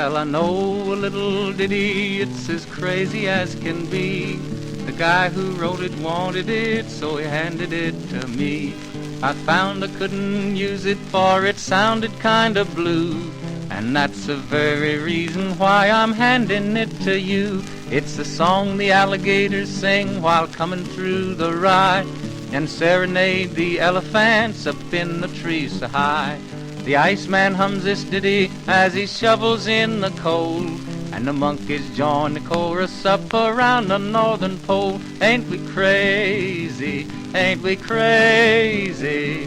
Well, I know a little ditty, it's as crazy as can be. The guy who wrote it wanted it, so he handed it to me. I found I couldn't use it, for it sounded kind of blue. And that's the very reason why I'm handing it to you. It's the song the alligators sing while coming through the rye, and serenade the elephants up in the trees so high. The Iceman hums this ditty as he shovels in the coal, and the monkeys join the chorus up around the northern pole. Ain't we crazy? Ain't we crazy?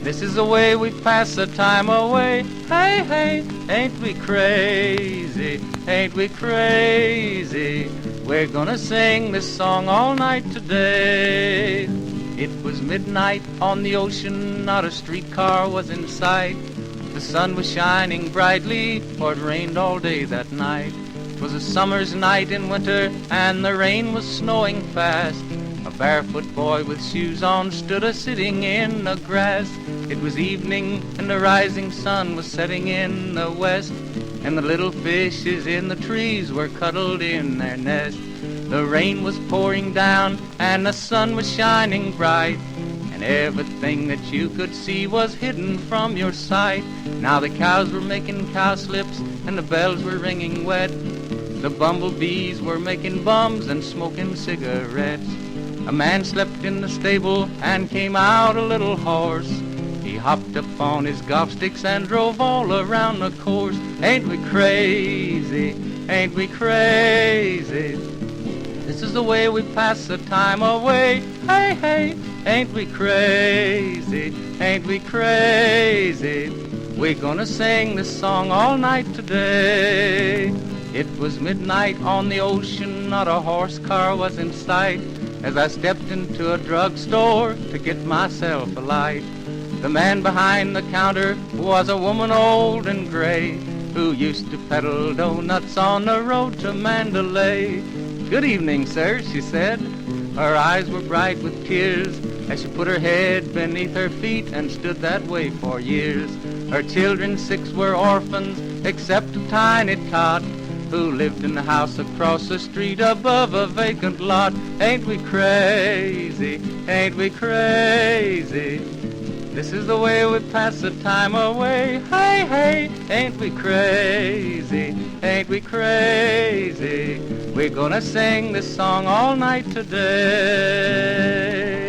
This is the way we pass the time away. Hey, hey, ain't we crazy? Ain't we crazy? We're gonna sing this song all night today. It was midnight on the ocean, not a streetcar was in sight. The sun was shining brightly, for it rained all day that night. It was a summer's night in winter, and the rain was snowing fast. A barefoot boy with shoes on stood a-sitting in the grass. It was evening, and the rising sun was setting in the west, and the little fishes in the trees were cuddled in their nest. The rain was pouring down, and the sun was shining bright, and everything that you could see was hidden from your sight. Now the cows were making cowslips, and the bells were ringing wet. The bumblebees were making bums and smoking cigarettes. A man slept in the stable, and came out a little horse. He hopped up on his golf sticks and drove all around the course. Ain't we crazy? Ain't we crazy? This is the way we pass the time away. Hey, hey, ain't we crazy? Ain't we crazy? We're gonna sing this song all night today. It was midnight on the ocean, not a horse car was in sight, as I stepped into a drugstore to get myself a light. The man behind the counter was a woman old and gray, who used to peddle donuts on the road to Mandalay. Good evening, sir, she said. Her eyes were bright with tears as she put her head beneath her feet and stood that way for years. Her children 6 were orphans, except a tiny tot, who lived in the house across the street above a vacant lot. Ain't we crazy? Ain't we crazy? This is the way we pass the time away. Hey, hey, ain't we crazy? Ain't we crazy? We're gonna sing this song all night today.